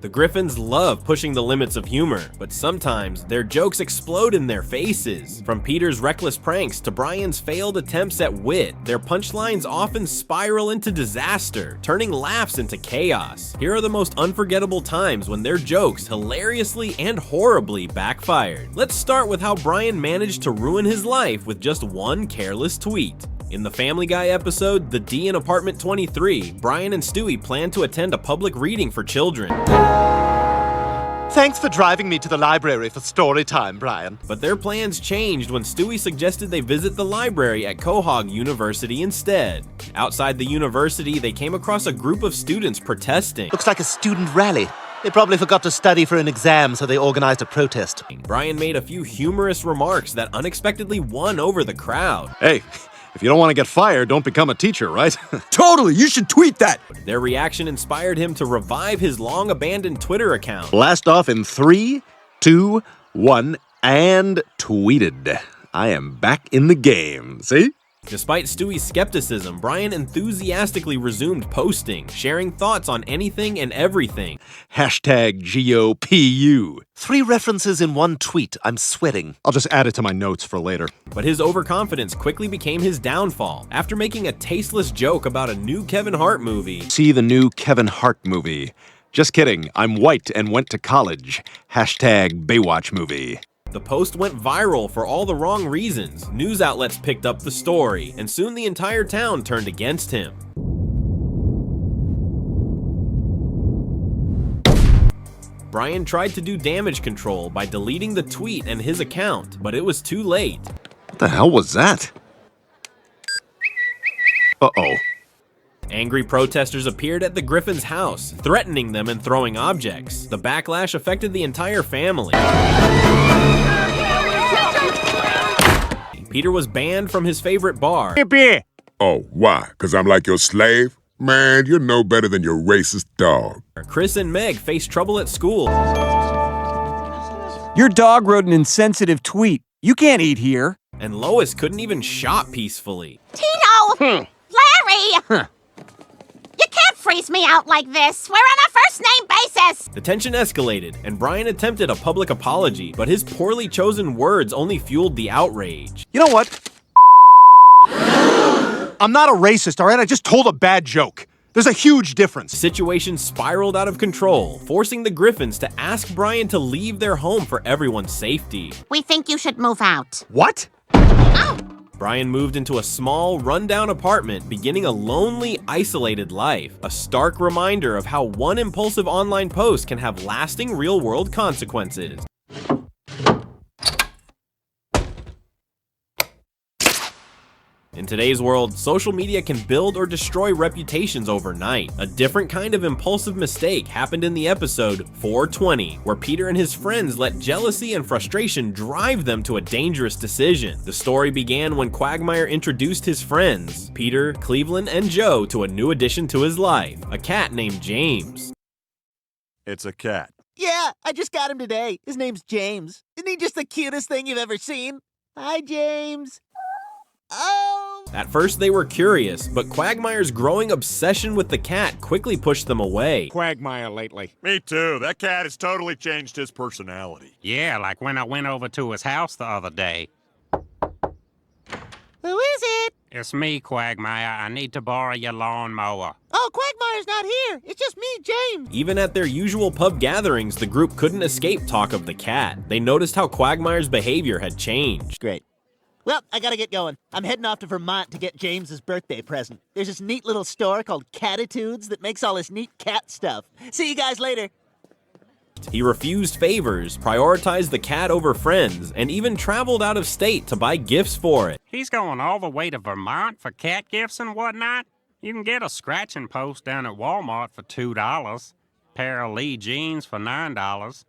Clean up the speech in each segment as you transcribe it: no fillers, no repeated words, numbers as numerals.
The Griffins love pushing the limits of humor, but sometimes their jokes explode in their faces. From Peter's reckless pranks to Brian's failed attempts at wit, their punchlines often spiral into disaster, turning laughs into chaos. Here are the most unforgettable times when their jokes hilariously and horribly backfired. Let's start with how Brian managed to ruin his life with just one careless tweet. In the Family Guy episode, The D in Apartment 23, Brian and Stewie plan to attend a public reading for children. Thanks for driving me to the library for story time, Brian. But their plans changed when Stewie suggested they visit the library at Quahog University instead. Outside the university, they came across a group of students protesting. Looks like a student rally. They probably forgot to study for an exam, so they organized a protest. Brian made a few humorous remarks that unexpectedly won over the crowd. Hey, if you don't want to get fired, don't become a teacher, right? Totally, you should tweet that! Their reaction inspired him to revive his long-abandoned Twitter account. Blast off in 3, 2, 1, and tweeted. I am back in the game, see? Despite Stewie's skepticism, Brian enthusiastically resumed posting, sharing thoughts on anything and everything. Hashtag GOPU. 3 references in one tweet. I'm sweating. I'll just add it to my notes for later. But his overconfidence quickly became his downfall. After making a tasteless joke about a new Kevin Hart movie. See the new Kevin Hart movie. Just kidding, I'm white and went to college. Hashtag Baywatch movie. The post went viral for all the wrong reasons. News outlets picked up the story, and soon the entire town turned against him. Brian tried to do damage control by deleting the tweet and his account, but it was too late. What the hell was that? Uh-oh. Angry protesters appeared at the Griffin's house, threatening them and throwing objects. The backlash affected the entire family. Peter was banned from his favorite bar. Oh, why? 'Cause I'm like your slave? Man, you're no better than your racist dog. Chris and Meg faced trouble at school. Your dog wrote an insensitive tweet. You can't eat here. And Lois couldn't even shop peacefully. Tino! Larry! You can't freeze me out like this. We're on a first-name basis. The tension escalated, and Brian attempted a public apology, but his poorly chosen words only fueled the outrage. You know what? I'm not a racist, all right? I just told a bad joke. There's a huge difference. The situation spiraled out of control, forcing the Griffins to ask Brian to leave their home for everyone's safety. We think you should move out. What? Oh! Brian moved into a small, rundown apartment, beginning a lonely, isolated life. A stark reminder of how one impulsive online post can have lasting real-world consequences. In today's world, social media can build or destroy reputations overnight. A different kind of impulsive mistake happened in the episode 420, where Peter and his friends let jealousy and frustration drive them to a dangerous decision. The story began when Quagmire introduced his friends, Peter, Cleveland, and Joe, to a new addition to his life, a cat named James. It's a cat. Yeah, I just got him today. His name's James. Isn't he just the cutest thing you've ever seen? Hi, James. Oh! At first they were curious, but Quagmire's growing obsession with the cat quickly pushed them away. Quagmire lately. Me too. That cat has totally changed his personality. Yeah, like when I went over to his house the other day. Who is it? It's me, Quagmire. I need to borrow your lawnmower. Oh, Quagmire's not here. It's just me, James. Even at their usual pub gatherings, the group couldn't escape talk of the cat. They noticed how Quagmire's behavior had changed. Great. Well, I gotta get going. I'm heading off to Vermont to get James's birthday present. There's this neat little store called Catitudes that makes all this neat cat stuff. See you guys later. He refused favors, prioritized the cat over friends, and even traveled out of state to buy gifts for it. He's going all the way to Vermont for cat gifts and whatnot? You can get a scratching post down at Walmart for $2, pair of Lee jeans for $9.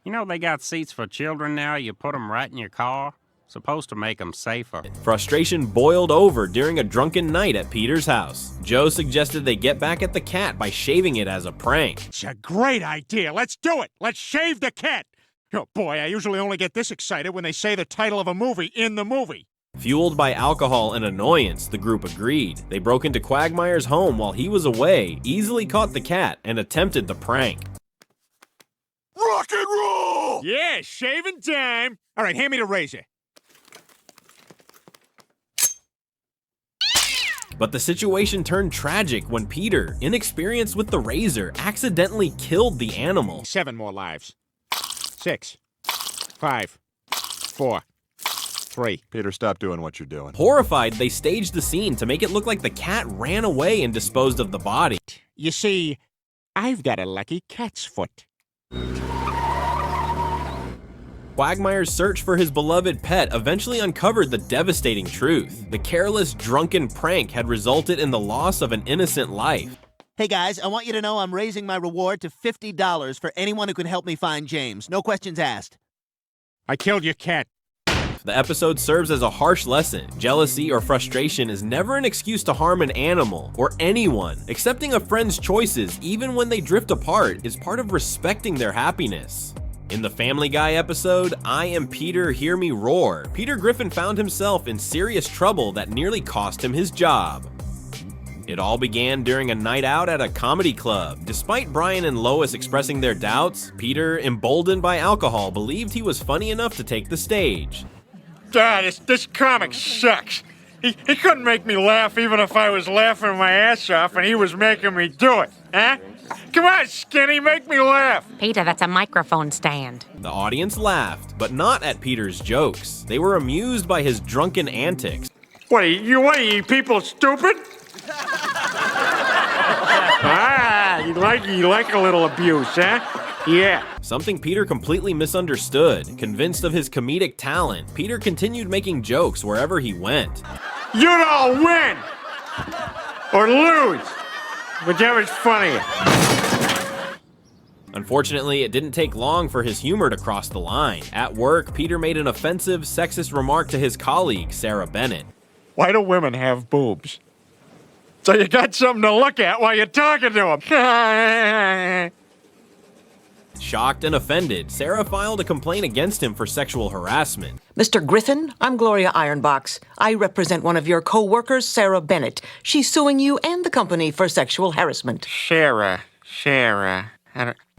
You know they got seats for children now, you put them right in your car? Supposed to make them safer. Frustration boiled over during a drunken night at Peter's house. Joe suggested they get back at the cat by shaving it as a prank. It's a great idea. Let's do it. Let's shave the cat. Oh boy, I usually only get this excited when they say the title of a movie in the movie. Fueled by alcohol and annoyance, the group agreed. They broke into Quagmire's home while he was away, easily caught the cat, and attempted the prank. and roll! Yeah, shaving time. All right, hand me the razor. But the situation turned tragic when Peter, inexperienced with the razor, accidentally killed the animal. 7 more lives. 6, 5, 4, 3. Peter, stop doing what you're doing. Horrified, they staged the scene to make it look like the cat ran away and disposed of the body. You see, I've got a lucky cat's foot. Quagmire's search for his beloved pet eventually uncovered the devastating truth. The careless, drunken prank had resulted in the loss of an innocent life. Hey guys, I want you to know I'm raising my reward to $50 for anyone who can help me find James. No questions asked. I killed your cat. The episode serves as a harsh lesson. Jealousy or frustration is never an excuse to harm an animal or anyone. Accepting a friend's choices, even when they drift apart, is part of respecting their happiness. In the Family Guy episode, I Am Peter, Hear Me Roar, Peter Griffin found himself in serious trouble that nearly cost him his job. It all began during a night out at a comedy club. Despite Brian and Lois expressing their doubts, Peter, emboldened by alcohol, believed he was funny enough to take the stage. This comic sucks. He couldn't make me laugh even if I was laughing my ass off and he was making me do it, huh? Come on, Skinny, make me laugh. Peter, that's a microphone stand. The audience laughed, but not at Peter's jokes. They were amused by his drunken antics. What are you people stupid? You like a little abuse, huh? Yeah. Something Peter completely misunderstood. Convinced of his comedic talent, Peter continued making jokes wherever he went. You'd all win! Or lose! Whichever's funnier. Unfortunately, it didn't take long for his humor to cross the line. At work, Peter made an offensive, sexist remark to his colleague, Sarah Bennett. Why do women have boobs? So you got something to look at while you're talking to them. Shocked and offended, Sarah filed a complaint against him for sexual harassment. Mr. Griffin, I'm Gloria Ironbox. I represent one of your co-workers, Sarah Bennett. She's suing you and the company for sexual harassment. Sarah.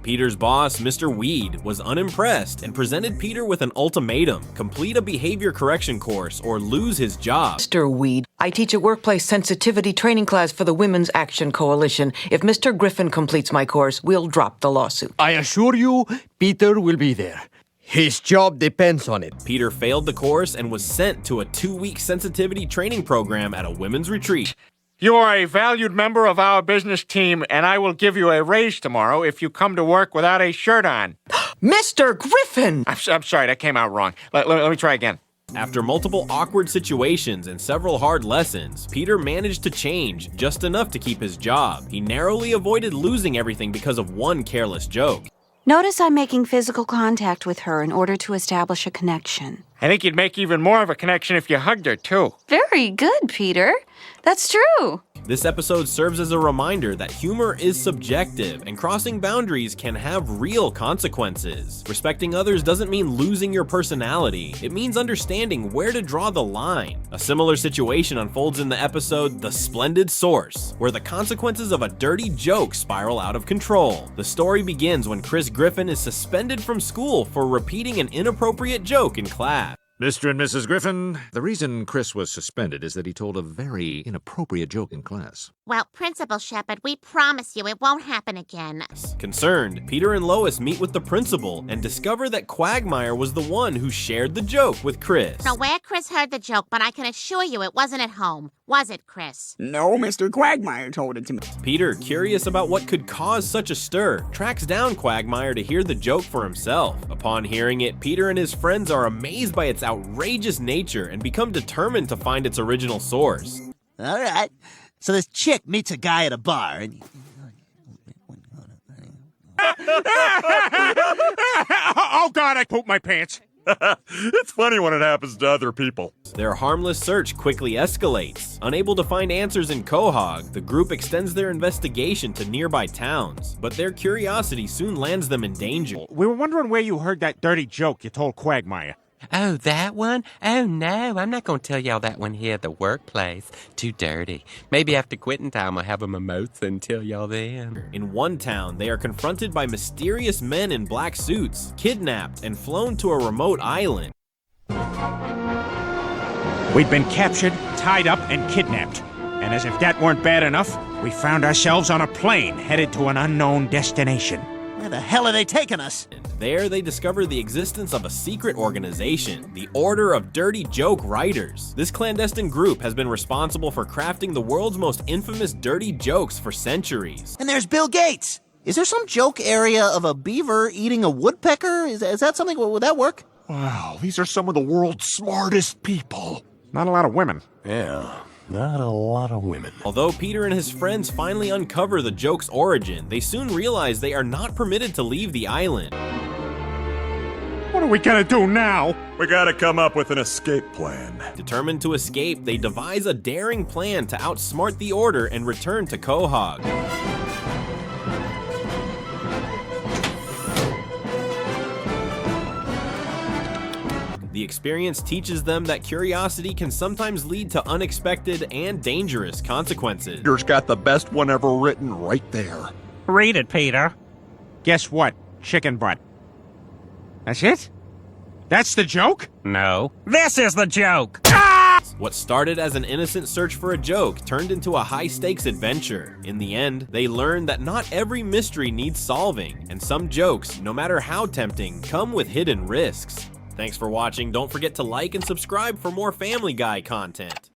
Peter's boss, Mr. Weed, was unimpressed and presented Peter with an ultimatum: complete a behavior correction course or lose his job. Mr. Weed, I teach a workplace sensitivity training class for the Women's Action Coalition. If Mr. Griffin completes my course, we'll drop the lawsuit. I assure you, Peter will be there. His job depends on it. Peter failed the course and was sent to a 2-week sensitivity training program at a women's retreat. You are a valued member of our business team, and I will give you a raise tomorrow if you come to work without a shirt on. Mr. Griffin! I'm sorry, that came out wrong. Let me try again. After multiple awkward situations and several hard lessons, Peter managed to change just enough to keep his job. He narrowly avoided losing everything because of one careless joke. Notice I'm making physical contact with her in order to establish a connection. I think you'd make even more of a connection if you hugged her, too. Very good, Peter. That's true. This episode serves as a reminder that humor is subjective and crossing boundaries can have real consequences. Respecting others doesn't mean losing your personality. It means understanding where to draw the line. A similar situation unfolds in the episode The Splendid Source, where the consequences of a dirty joke spiral out of control. The story begins when Chris Griffin is suspended from school for repeating an inappropriate joke in class. Mr. and Mrs. Griffin, the reason Chris was suspended is that he told a very inappropriate joke in class. Well, Principal Shepard, we promise you it won't happen again. Concerned, Peter and Lois meet with the principal and discover that Quagmire was the one who shared the joke with Chris. Now, where Chris heard the joke, but I can assure you it wasn't at home. Was it, Chris? No, Mr. Quagmire told it to me. Peter, curious about what could cause such a stir, tracks down Quagmire to hear the joke for himself. Upon hearing it, Peter and his friends are amazed by its outrageous nature and become determined to find its original source. All right. So this chick meets a guy at a bar and... Oh, God, I pooped my pants. It's funny when it happens to other people. Their harmless search quickly escalates. Unable to find answers in Quahog, the group extends their investigation to nearby towns, but their curiosity soon lands them in danger. We were wondering where you heard that dirty joke you told Quagmire. Oh, that one? Oh, no, I'm not going to tell y'all that one here at the workplace. Too dirty. Maybe after quitting time I'll have a mimosa and tell y'all then. In one town, they are confronted by mysterious men in black suits, kidnapped, and flown to a remote island. We'd been captured, tied up, and kidnapped. And as if that weren't bad enough, we found ourselves on a plane headed to an unknown destination. Where the hell are they taking us? There, they discover the existence of a secret organization, the Order of Dirty Joke Writers. This clandestine group has been responsible for crafting the world's most infamous dirty jokes for centuries. And there's Bill Gates! Is there some joke area of a beaver eating a woodpecker? Is that something? Would that work? Wow, these are some of the world's smartest people. Not a lot of women. Yeah, not a lot of women. Although Peter and his friends finally uncover the joke's origin, they soon realize they are not permitted to leave the island. What are we gonna do now? We gotta come up with an escape plan. Determined to escape, they devise a daring plan to outsmart the Order and return to Quahog. The experience teaches them that curiosity can sometimes lead to unexpected and dangerous consequences. Peter's got the best one ever written right there. Read it, Peter. Guess what? Chicken butt. That's it? That's the joke? No. This is the joke! What started as an innocent search for a joke turned into a high-stakes adventure. In the end, they learn that not every mystery needs solving, and some jokes, no matter how tempting, come with hidden risks. Thanks for watching. Don't forget to like and subscribe for more Family Guy content.